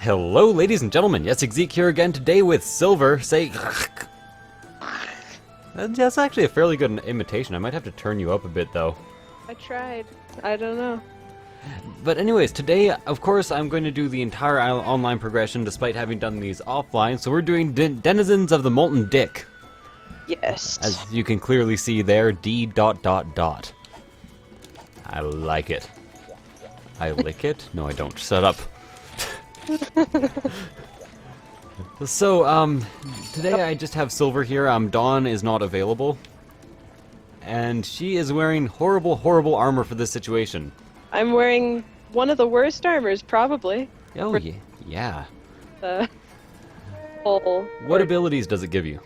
Hello, ladies and gentlemen. Yes, Zeke here again today with Silver. Say, that's actually a fairly good imitation. I might have to turn you up a bit, though. I tried. I don't know. But anyways, today, of course, I'm going to do the entire online progression despite having done these offline. So we're doing Denizens of the Molten Dick. Yes. As you can clearly see there, D. I like it. I lick it? No, I don't. Shut up. So, today I just have Silver here. Dawn is not available. And she is wearing horrible, horrible armor for this situation. I'm wearing one of the worst armors, probably. Oh, yeah. What abilities does it give you?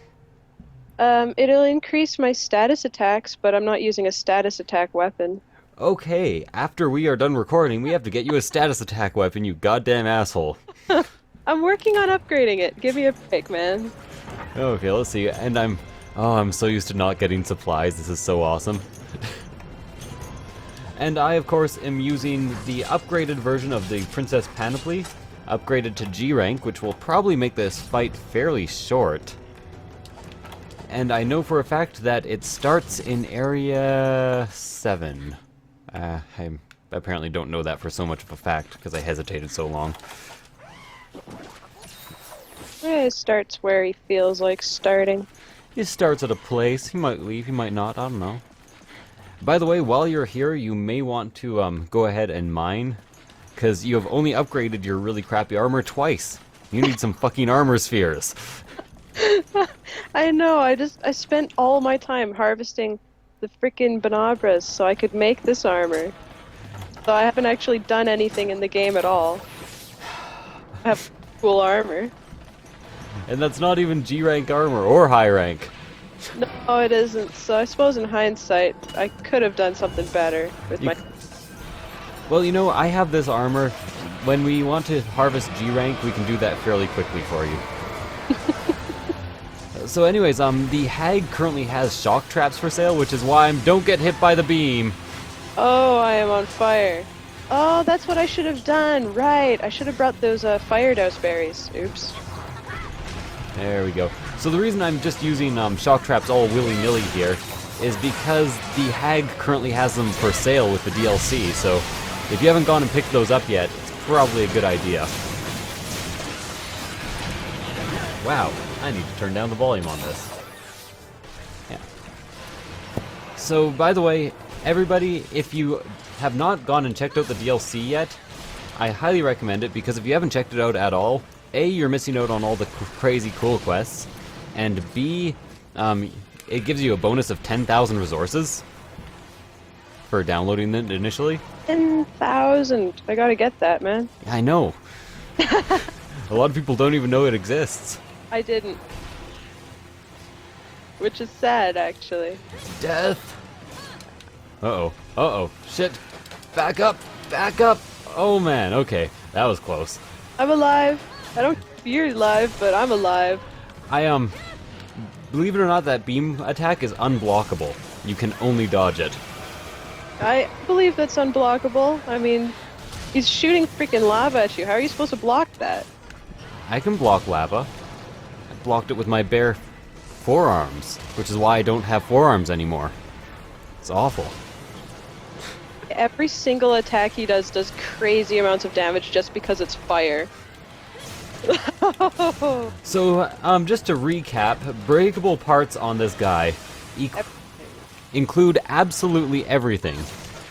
It'll increase my status attacks, but I'm not using a status attack weapon. Okay, after we are done recording, we have to get you a status attack weapon, you goddamn asshole. I'm working on upgrading it. Give me a break, man. Okay, let's see. And I'm so used to not getting supplies. This is so awesome. And I, of course, am using the upgraded version of the Princess Panoply, upgraded to G rank, which will probably make this fight fairly short. And I know for a fact that it starts in Area 7. I apparently don't know that for so much of a fact, because I hesitated so long. It starts where he feels like starting. He starts at a place. He might leave, he might not, I don't know. By the way, while you're here, you may want to go ahead and mine, because you have only upgraded your really crappy armor twice. You need some fucking armor spheres. I know, I spent all my time harvesting the frickin' Bonabras so I could make this armor. So I haven't actually done anything in the game at all. I have cool armor. And that's not even G rank armor or high rank. No, it isn't. So I suppose in hindsight, I could have done something better with my... Well, you know, I have this armor. When we want to harvest G rank, we can do that fairly quickly for you. So anyways, the hag currently has shock traps for sale, which is why don't get hit by the beam. Oh, I am on fire. Oh, that's what I should have done. Right, I should have brought those fire douse berries. Oops. There we go. So the reason I'm just using shock traps all willy-nilly here is because the hag currently has them for sale with the DLC, so if you haven't gone and picked those up yet, it's probably a good idea. Wow, I need to turn down the volume on this. Yeah. So, by the way, everybody, if you have not gone and checked out the DLC yet, I highly recommend it, because if you haven't checked it out at all, A, you're missing out on all the crazy cool quests, and B, it gives you a bonus of 10,000 resources for downloading it initially. 10,000! I gotta get that, man. I know. A lot of people don't even know it exists. I didn't. Which is sad, actually. Death! Uh-oh. Uh-oh. Shit! Back up! Back up! Oh man, okay. That was close. I'm alive! I don't know if you're alive, but I'm alive. Believe it or not, that beam attack is unblockable. You can only dodge it. I believe that's unblockable. I mean, he's shooting freaking lava at you. How are you supposed to block that? I can block lava. I blocked it with my bare forearms, which is why I don't have forearms anymore. It's awful. Every single attack he does crazy amounts of damage just because it's fire. So, just to recap, breakable parts on this guy include absolutely everything.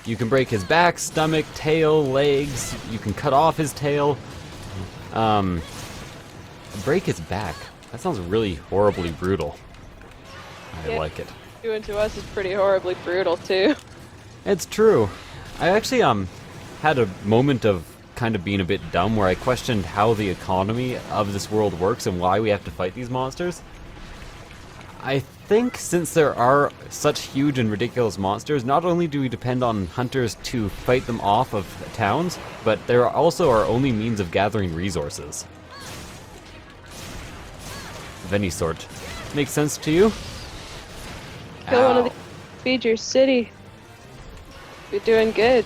You can break his back, stomach, tail, legs. You can cut off his tail. Break his back. That sounds really horribly brutal. I like it. Doing to us is pretty horribly brutal too. It's true. I actually had a moment of kind of being a bit dumb where I questioned how the economy of this world works and why we have to fight these monsters. I think since there are such huge and ridiculous monsters, not only do we depend on hunters to fight them off of towns, but they're also our only means of gathering resources. Of any sort. Makes sense to you? Kill one of the... Feed your city. You're doing good.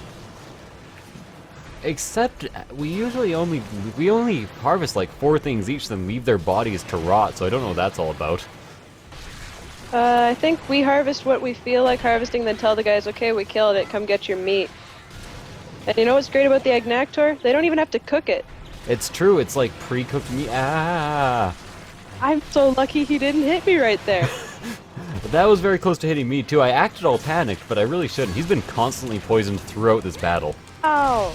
Except we only harvest like 4 things each, then leave their bodies to rot. So I don't know what that's all about. I think we harvest what we feel like harvesting, then tell the guys, okay, we killed it, come get your meat. And you know what's great about the Agnaktor? They don't even have to cook it. It's true. It's like pre-cooked meat. Ah. I'm so lucky he didn't hit me right there. That was very close to hitting me too. I acted all panicked, but I really shouldn't. He's been constantly poisoned throughout this battle. Ow!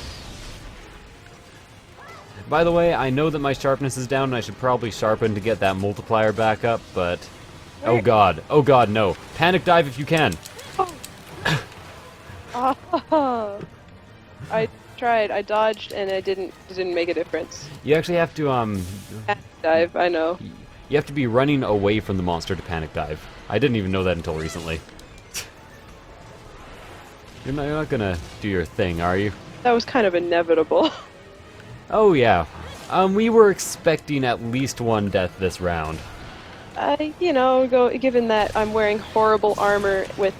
By the way, I know that my sharpness is down and I should probably sharpen to get that multiplier back up, but... Where? Oh god, no. Panic dive if you can. Oh. I tried, I dodged, and it didn't make a difference. You actually have to, Panic dive, I know. You have to be running away from the monster to panic dive. I didn't even know that until recently. You're not gonna do your thing, are you? That was kind of inevitable. Oh yeah. We were expecting at least 1 death this round. You know, given that I'm wearing horrible armor with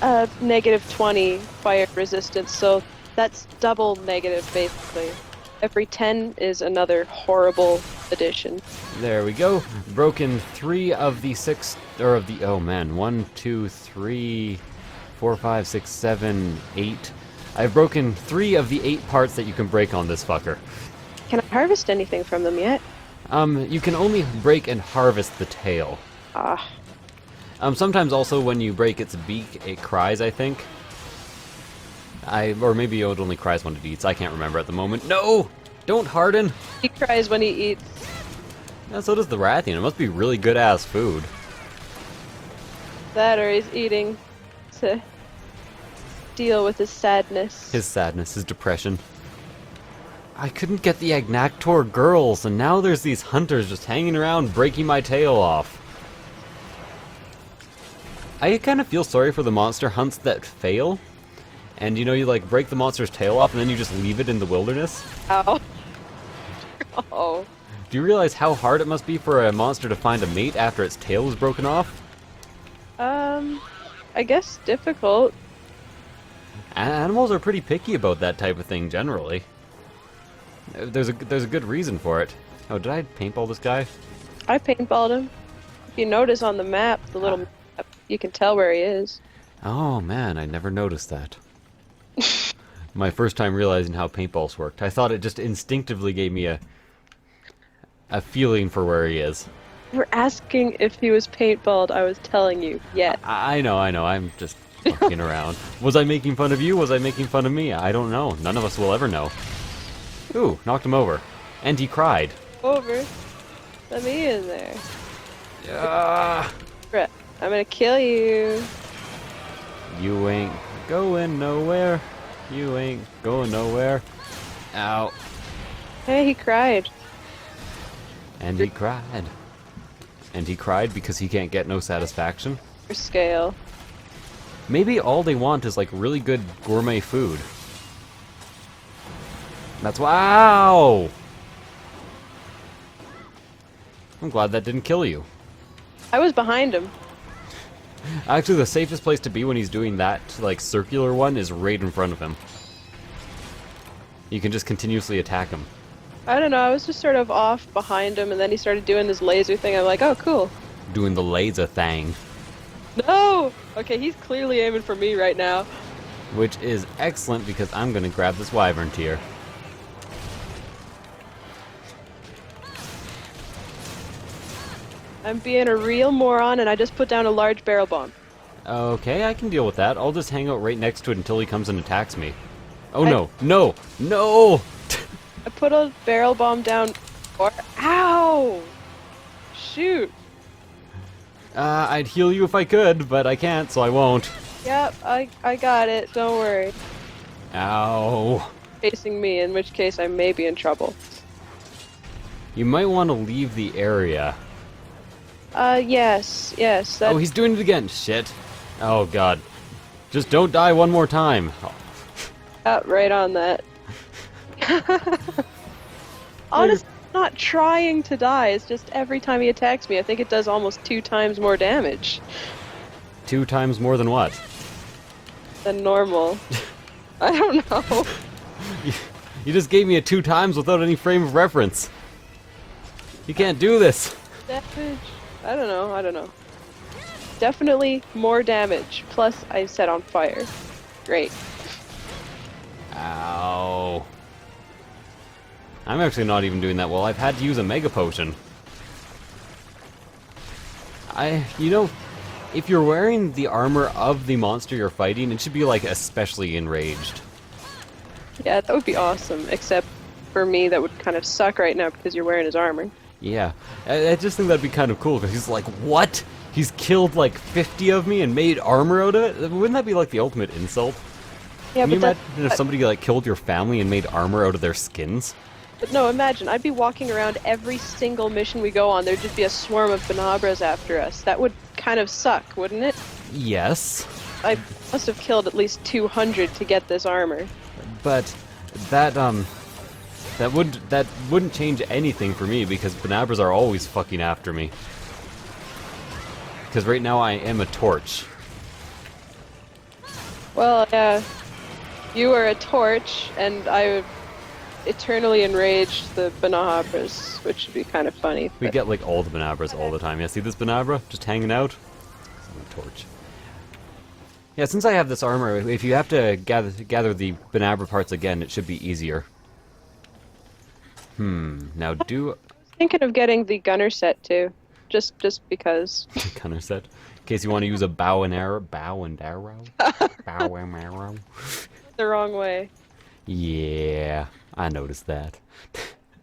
-20 fire resistance, so that's double negative basically. Every 10 is another horrible addition. There we go. Broken 3 of the 6, or of the, oh man, 1, 2, 3, 4, 5, 6, 7, 8. I've broken 3 of the 8 parts that you can break on this fucker. Can I harvest anything from them yet? You can only break and harvest the tail. Ah. Sometimes also when you break its beak, it cries, I think. Or maybe it only cries when it eats. I can't remember at the moment. No! Don't harden! He cries when he eats. Yeah, so does the Rathian. It must be really good-ass food. That or he's eating to deal with his sadness. His sadness, his depression. I couldn't get the Agnaktor girls, and now there's these hunters just hanging around breaking my tail off. I kind of feel sorry for the monster hunts that fail. And you know, you like break the monster's tail off and then you just leave it in the wilderness. Ow. Oh. Do you realize how hard it must be for a monster to find a mate after its tail is broken off? I guess difficult. Animals are pretty picky about that type of thing generally. There's a good reason for it. Oh, did I paintball this guy? I paintballed him. If you notice on the map, the little map, you can tell where he is. Oh man, I never noticed that. My first time realizing how paintballs worked. I thought it just instinctively gave me a feeling for where he is. You were asking if he was paintballed. I was telling you, yes. I know. I'm just fucking around. Was I making fun of you? Was I making fun of me? I don't know. None of us will ever know. Ooh, knocked him over. And he cried. Over. Let me in there. Yeah. I'm gonna kill you. You ain't going nowhere. You ain't going nowhere. Ow. Hey, he cried. And he cried. And he cried because he can't get no satisfaction. For scale. Maybe all they want is like really good gourmet food. That's wow! I'm glad that didn't kill you. I was behind him. Actually, the safest place to be when he's doing that, like, circular one is right in front of him. You can just continuously attack him. I don't know, I was just sort of off behind him, and then he started doing this laser thing. I'm like, oh, cool. Doing the laser thing. No! Okay, he's clearly aiming for me right now. Which is excellent because I'm gonna grab this wyvern tier. I'm being a real moron, and I just put down a large barrel bomb. Okay, I can deal with that. I'll just hang out right next to it until he comes and attacks me. Oh no, no, no! I put a barrel bomb down. Ow! Shoot. I'd heal you if I could, but I can't, so I won't. Yep, I got it. Don't worry. Ow. Facing me, in which case I may be in trouble. You might want to leave the area. Yes. Oh, he's doing it again. Shit. Oh, God. Just don't die one more time. Right on that. Honestly, I'm not trying to die. It's just every time he attacks me, I think it does almost 2 times more damage. 2 times more than what? Than normal. I don't know. You just gave me it 2 times without any frame of reference. You can't do this. Damage? I don't know. Definitely more damage. Plus, I set on fire. Great. Ow. I'm actually not even doing that well. I've had to use a Mega Potion. You know, if you're wearing the armor of the monster you're fighting, it should be, like, especially enraged. Yeah, that would be awesome. Except for me, that would kind of suck right now because you're wearing his armor. Yeah. I just think that'd be kind of cool, because he's like, what? He's killed, like, 50 of me and made armor out of it? Wouldn't that be, like, the ultimate insult? Yeah, Can you but imagine if somebody, like, killed your family and made armor out of their skins? But no, imagine, I'd be walking around every single mission we go on, there'd just be a swarm of Banabras after us. That would kind of suck, wouldn't it? Yes. I must have killed at least 200 to get this armor. But that wouldn't change anything for me, because Banabras are always fucking after me. Because right now I am a torch. Well, yeah. You are a torch, and I would eternally enrage the Banabras, which would be kind of funny. We get like all the Banabras all the time. Yeah, see this Banabra just hanging out? I'm a torch. Yeah, since I have this armor, if you have to gather the Banabra parts again, it should be easier. Now Thinking of getting the gunner set too, just because. Gunner set, in case you want to use a bow and arrow. Bow and arrow. The wrong way. Yeah, I noticed that.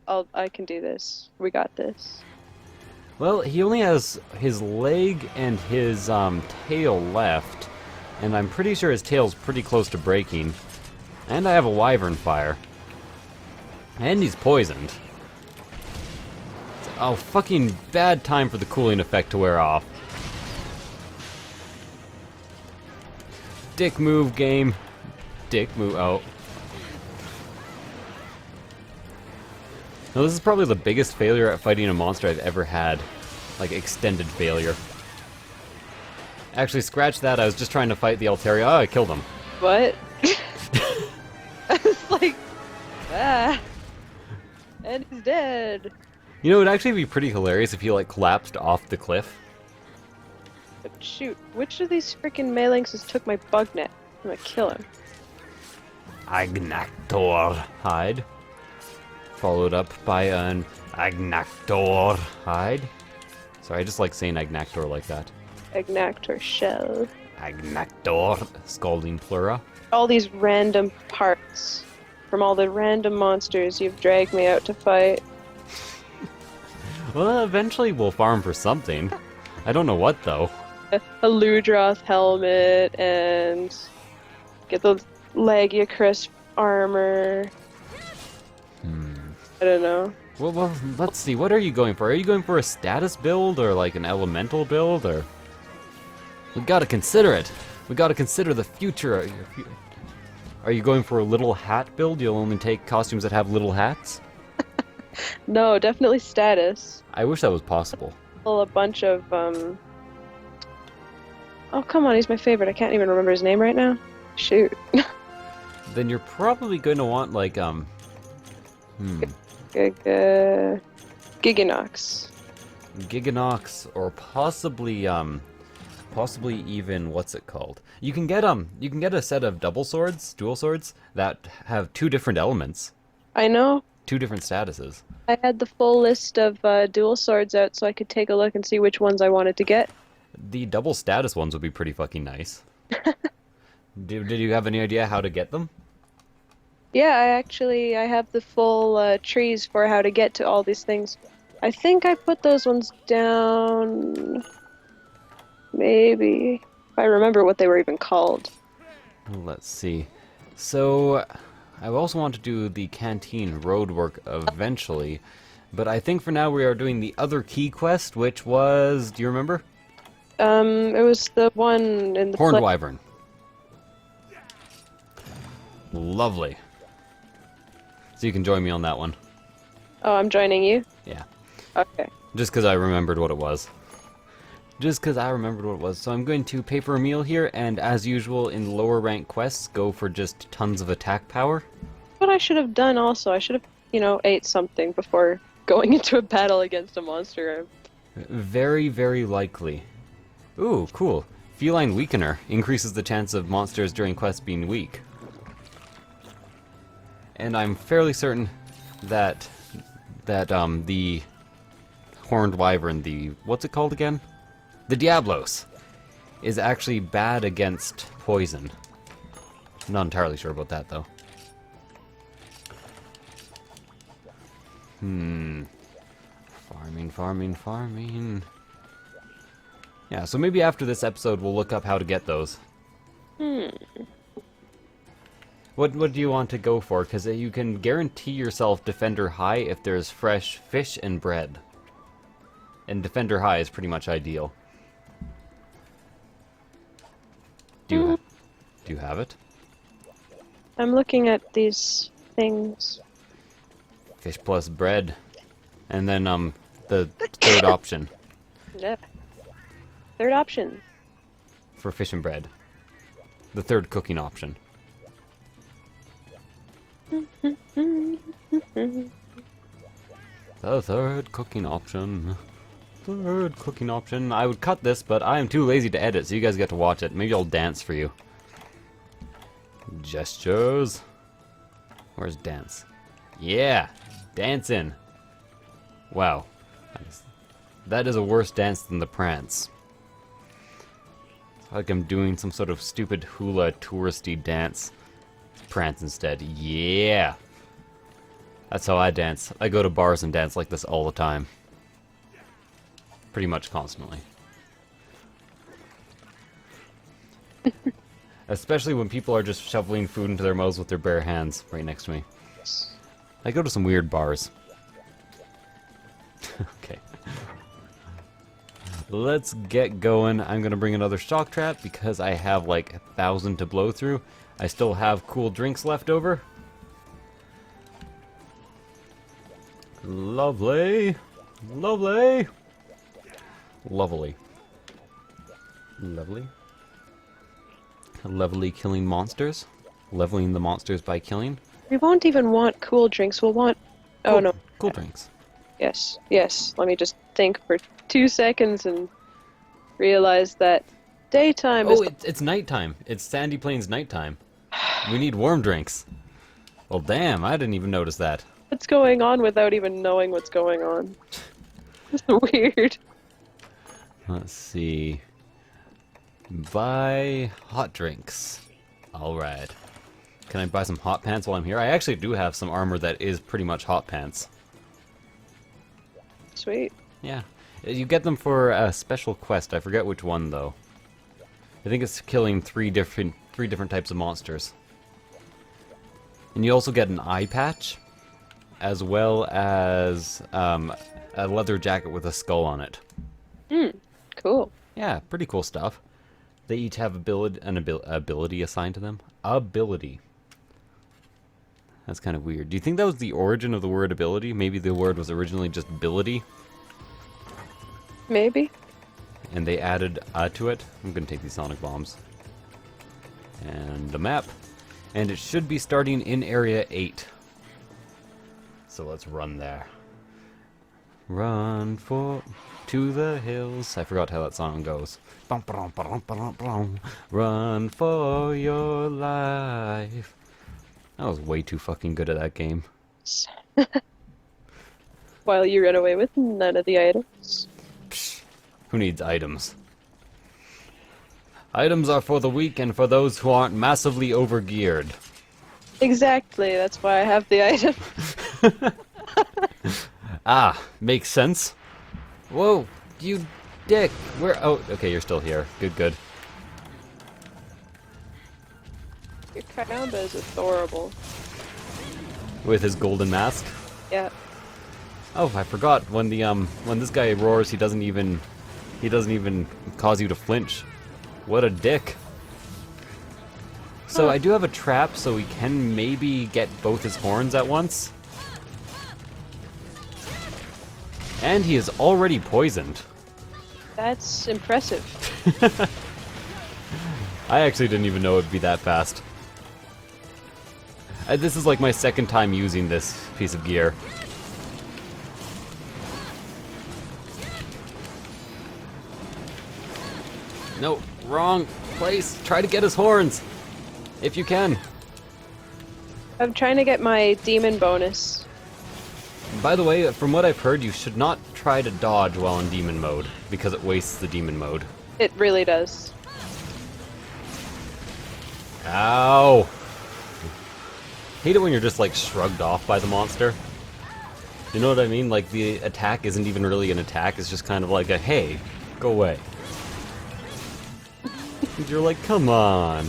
I can do this. We got this. Well, he only has his leg and his tail left, and I'm pretty sure his tail's pretty close to breaking. And I have a wyvern fire. And he's poisoned. Oh, fucking bad time for the cooling effect to wear off. Dick move, game. Dick move. Oh. Now, this is probably the biggest failure at fighting a monster I've ever had. Like, extended failure. Actually, scratch that. I was just trying to fight the Altaria. Oh, I killed him. What? I was like, and he's dead. You know, it'd actually be pretty hilarious if he, like, collapsed off the cliff. But shoot, which of these freaking Malinxes took my bug net? I'm gonna kill him. Agnaktor hide. Followed up by an Agnaktor hide. Sorry, I just like saying Agnaktor like that. Agnaktor shell. Agnaktor, scalding plura. All these random parts from all the random monsters you've dragged me out to fight. Well, eventually we'll farm for something. I don't know what, though. A Ludroth helmet and get the Lagiacrus armor. I don't know. Well, let's see. What are you going for? Are you going for a status build or like an elemental build, or? We gotta consider it. We gotta consider the future. Are you going for a little hat build? You'll only take costumes that have little hats? No, definitely status. I wish that was possible. Well, a bunch of Oh, come on, he's my favorite. I can't even remember his name right now. Shoot. Then you're probably going to want like Giganox. Giganox, or possibly even what's it called? You can get a set of dual swords that have 2 different elements. I know. 2 different statuses. I had the full list of dual swords out so I could take a look and see which ones I wanted to get. The double status ones would be pretty fucking nice. Did you have any idea how to get them? Yeah, I have the full trees for how to get to all these things. I think I put those ones down... Maybe. If I remember what they were even called. Let's see. So, I also want to do the Canteen road work eventually, but I think for now we are doing the other key quest, which was... Do you remember? It was the one in the... Horned Wyvern. Lovely. So you can join me on that one. Oh, I'm joining you? Yeah. Okay. Just because I remembered what it was. So I'm going to pay for a meal here, and as usual in lower rank quests, go for just tons of attack power. what I should have done also. I should have, ate something before going into a battle against a monster. Very, very likely. Ooh, cool. Feline Weakener increases the chance of monsters during quests being weak. And I'm fairly certain that the Horned Wyvern, what's it called again? The Diablos, is actually bad against poison. I'm not entirely sure about that, though. Farming. Yeah, so maybe after this episode we'll look up how to get those. What do you want to go for? Because you can guarantee yourself Defender High if there's fresh fish and bread. And Defender High is pretty much ideal. Do you have it? I'm looking at these things. Fish plus bread. And then the third option Yeah. Third option. for fish and bread. The third cooking option. The third cooking option. Third cooking option. I would cut this, but I am too lazy to edit, so you guys get to watch it. Maybe I'll dance for you. Gestures. Where's dance? Yeah! Dancing! Wow. That is a worse dance than the prance. It's like I'm doing some sort of stupid hula touristy dance. Prance instead. Yeah! That's how I dance. I go to bars and dance like this all the time. Pretty much constantly. Especially when people are just shoveling food into their mouths with their bare hands right next to me. I go to some weird bars. Okay. Let's get going. I'm gonna bring another shock trap because I have like 1,000 to blow through. I still have cool drinks left over. Lovely. Lovely. Lovely. Lovely. Lovely killing monsters. Leveling the monsters by killing. We won't even want cool drinks. We'll want... Oh, no. Cool drinks. Yes, yes. Let me just think for 2 seconds and realize that daytime is... Oh, it's nighttime. It's Sandy Plains nighttime. We need warm drinks. Well, damn, I didn't even notice that. What's going on without even knowing what's going on? It's weird. Let's see. Buy hot drinks. Alright. Can I buy some hot pants while I'm here? I actually do have some armor that is pretty much hot pants. Sweet. Yeah. You get them for a special quest. I forget which one, though. I think it's killing three different types of monsters. And you also get an eye patch, as well as a leather jacket with a skull on it. Cool. Yeah, pretty cool stuff. They each have an ability assigned to them. Ability. That's kind of weird. Do you think that was the origin of the word ability? Maybe the word was originally just ability, Maybe. and they added to it. I'm gonna take these sonic bombs. And the map. And it should be starting in Area 8. So let's run there. Run to the hills. I forgot how that song goes. Run for your life. I was way too fucking good at that game. While you run away with none of the items. Psh, who needs items? Items are for the weak and for those who aren't massively overgeared. Exactly, that's why I have the item. Ah, makes sense. Whoa, you dick. Where? Oh, okay, you're still here. Good, good. Your Karamba is adorable. With his golden mask. Yeah. Oh, I forgot. When this guy roars, he doesn't even cause you to flinch. What a dick. So I do have a trap, so we can maybe get both his horns at once. And he is already poisoned. That's impressive. I actually didn't even know it'd be that fast. This is like my second time using this piece of gear. No, wrong place. Try to get his horns. If you can. I'm trying to get my demon bonus. By the way, from what I've heard, you should not try to dodge while in demon mode, because it wastes the demon mode. It really does. Ow! Hate it when you're just like shrugged off by the monster. You know what I mean? Like the attack isn't even really an attack, it's just kind of like a hey, go away. And you're like, come on.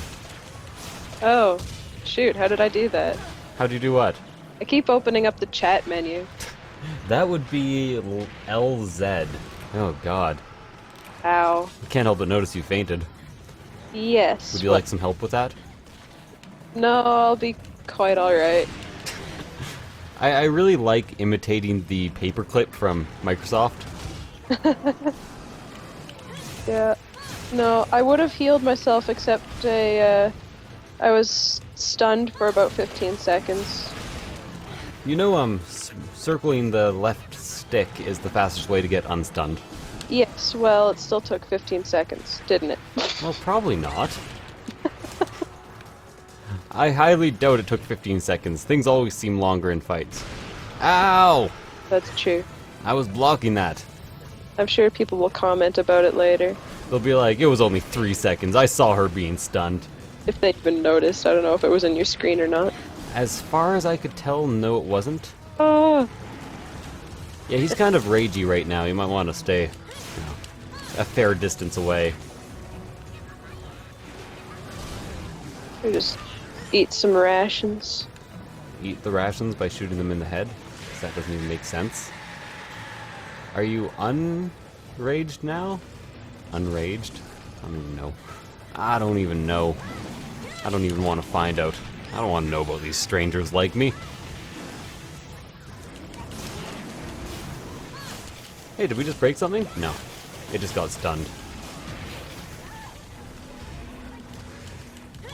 Oh, shoot, how did I do that? How'd you do what? I keep opening up the chat menu. That would be LZ. Oh god. Ow. I can't help but notice you fainted. Yes. Would you like some help with that? No, I'll be quite alright. I really like imitating the paperclip from Microsoft. Yeah. No, I would have healed myself except I was stunned for about 15 seconds. You know, circling the left stick is the fastest way to get unstunned. Yes, well, it still took 15 seconds, didn't it? Well, probably not. I highly doubt it took 15 seconds. Things always seem longer in fights. Ow! That's true. I was blocking that. I'm sure people will comment about it later. They'll be like, it was only 3 seconds. I saw her being stunned. If they even noticed. I don't know if it was in your screen or not. As far as I could tell, no it wasn't. Oh, Yeah, he's kind of ragey right now. You might want to stay a fair distance away. or just eat some rations. Eat the rations by shooting them in the head? 'Cause that doesn't even make sense. Are you unraged now? Unraged? I don't even know. I don't even know. I don't even want to find out. I don't want to know about these strangers like me. Hey, did we just break something? No. It just got stunned.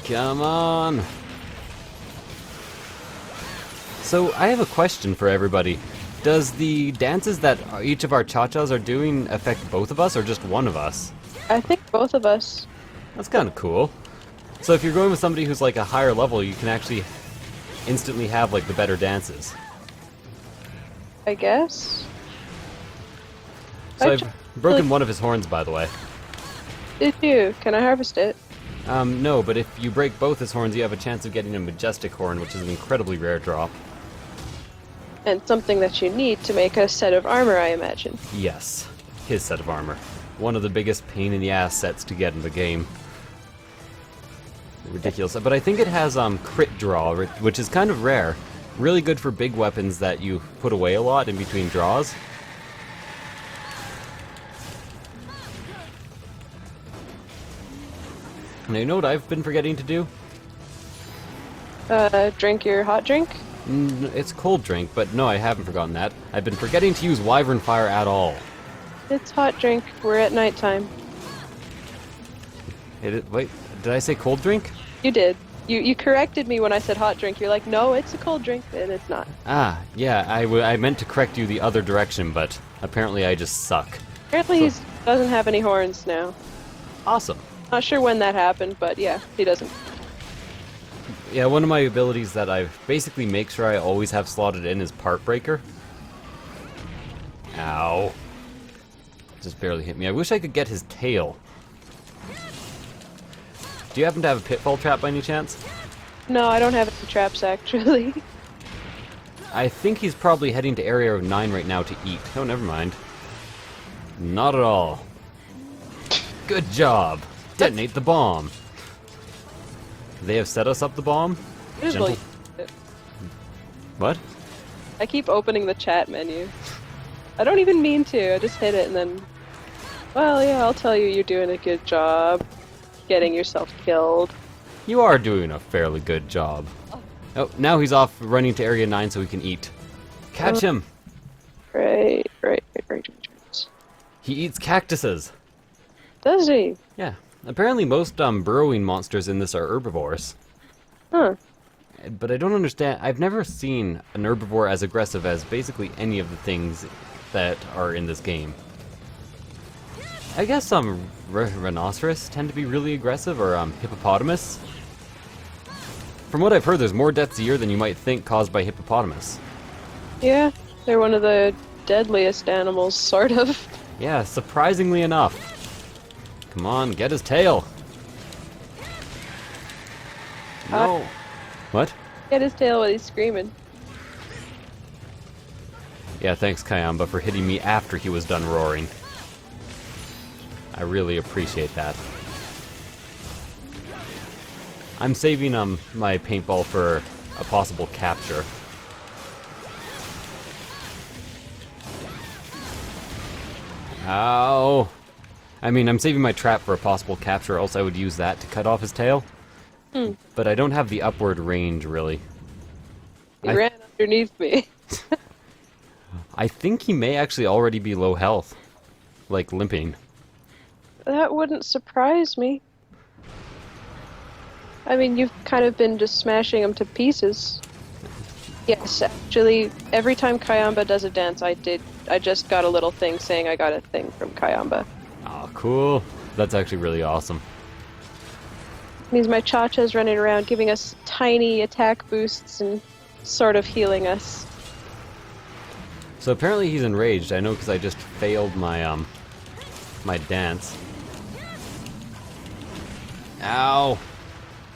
Come on! So, I have a question for everybody. Does the dances that each of our cha-chas are doing affect both of us, or just one of us? I think both of us. That's kind of cool. So if you're going with somebody who's like a higher level, you can actually instantly have like the better dances. I guess. So I've broken one of his horns, by the way. Did you? Can I harvest it? No, but if you break both his horns, you have a chance of getting a majestic horn, which is an incredibly rare drop. And something that you need to make a set of armor, I imagine. Yes, his set of armor. One of the biggest pain in the ass sets to get in the game. Ridiculous. But I think it has crit draw, which is kind of rare. Really good for big weapons that you put away a lot in between draws. Now, you know what I've been forgetting to do? Drink your hot drink? It's cold drink, but no, I haven't forgotten that. I've been forgetting to use Wyvern Fire at all. It's hot drink. We're at nighttime. Wait, did I say cold drink? You did. You corrected me when I said hot drink. You're like, no, it's a cold drink, and it's not. Ah, yeah, I meant to correct you the other direction, but apparently I just suck. Apparently he doesn't have any horns now. Awesome. Not sure when that happened, but yeah, he doesn't. Yeah, one of my abilities that I basically make sure I always have slotted in is Part Breaker. Ow. Just barely hit me. I wish I could get his tail. Do you happen to have a pitfall trap by any chance? No, I don't have any traps, actually. I think he's probably heading to Area 9 right now to eat. Oh, never mind. Not at all. Good job. Detonate the bomb. They have set us up the bomb? Usually. What? I keep opening the chat menu. I don't even mean to. I just hit it and then... Well, yeah, I'll tell you you're doing a good job getting yourself killed. You are doing a fairly good job. Oh, now he's off running to Area 9 so he can eat. Catch him! Right. He eats cactuses. Does he? Yeah. Apparently most burrowing monsters in this are herbivores. Huh. But I don't understand. I've never seen an herbivore as aggressive as basically any of the things that are in this game. I guess some rhinoceros tend to be really aggressive, or hippopotamus. From what I've heard, there's more deaths a year than you might think caused by hippopotamus. Yeah, they're one of the deadliest animals, sort of. Yeah, surprisingly enough. Come on, get his tail. No. What? Get his tail while he's screaming. Yeah, thanks, Kayamba, for hitting me after he was done roaring. I really appreciate that. I'm saving my paintball for a possible capture. Ow! I mean, I'm saving my trap for a possible capture, else I would use that to cut off his tail. But I don't have the upward range, really. He ran underneath me. I think he may actually already be low health. Like, limping. That wouldn't surprise me. I mean, you've kind of been just smashing him to pieces. Yes, actually, every time Kayamba does a dance, I just got a little thing saying I got a thing from Kayamba. Oh, cool. That's actually really awesome. Means my Cha-Cha's running around giving us tiny attack boosts and sort of healing us. So apparently he's enraged. I know because I just failed my my dance. Ow!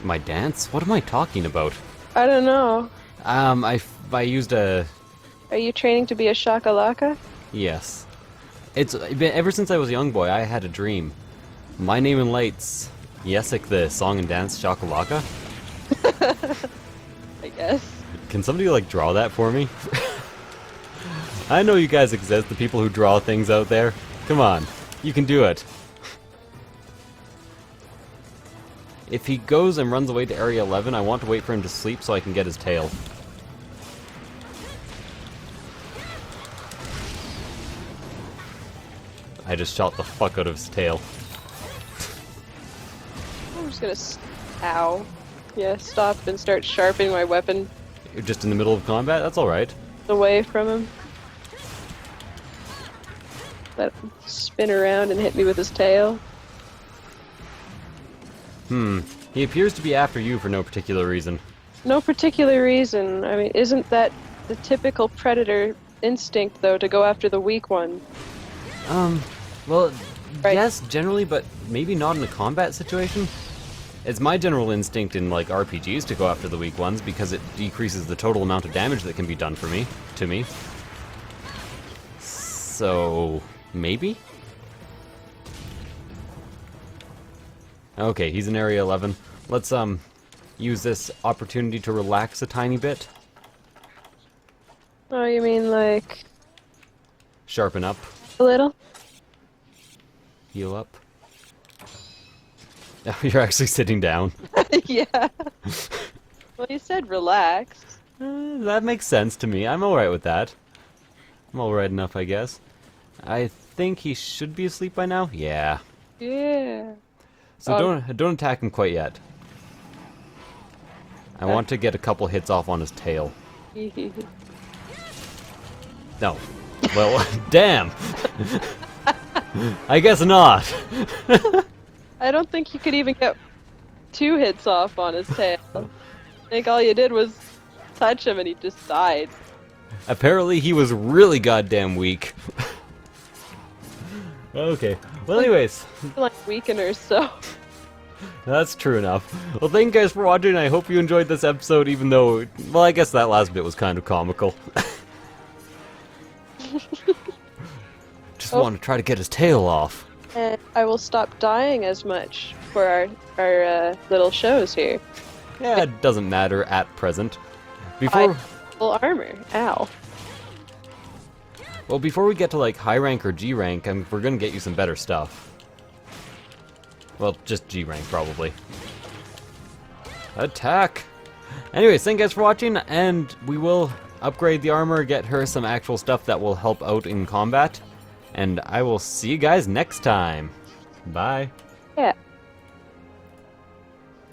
My dance? What am I talking about? I don't know. I used a... Are you training to be a shakalaka? Yes. It's been, ever since I was a young boy, I had a dream. My name in lights, Yesik the song and dance shakalaka. I guess. Can somebody like draw that for me? I know you guys exist, the people who draw things out there. Come on, you can do it. If he goes and runs away to Area 11, I want to wait for him to sleep so I can get his tail. I just shot the fuck out of his tail. I'm just gonna... Ow. Yeah, stop and start sharpening my weapon You're just in the middle of combat? That's alright. away from him. Let him spin around and hit me with his tail. He appears to be after you for no particular reason. No particular reason. I mean, isn't that the typical predator instinct, though, to go after the weak one? Well, Right. yes, generally, but maybe not in a combat situation. It's my general instinct in, like, RPGs to go after the weak ones because it decreases the total amount of damage that can be done to me. So, maybe? Okay, he's in Area 11. Let's, use this opportunity to relax a tiny bit. Oh, you mean, like, Sharpen up. a little? Heal up. Oh, you're actually sitting down. Yeah. Well, you said relax. That makes sense to me. I'm alright with that. I'm alright enough, I guess. I think he should be asleep by now? Yeah. Yeah. So don't attack him quite yet. I want to get a couple hits off on his tail. No. Well, damn! I guess not. I don't think you could even get 2 hits off on his tail. I think all you did was touch him and he just died. Apparently he was really goddamn weak. Okay. Well, anyways. Like weakeners, so. That's true enough. Well, thank you guys for watching. I hope you enjoyed this episode, even though, well, I guess that last bit was kind of comical. Just want to try to get his tail off. And I will stop dying as much for our little shows here. Yeah, it doesn't matter at present. Before, Full armor. Ow. well, before we get to like high rank or G rank, we're gonna get you some better stuff. Well, just G rank probably. Attack! Anyways, thank you guys for watching, and we will upgrade the armor, get her some actual stuff that will help out in combat. And I will see you guys next time. Bye.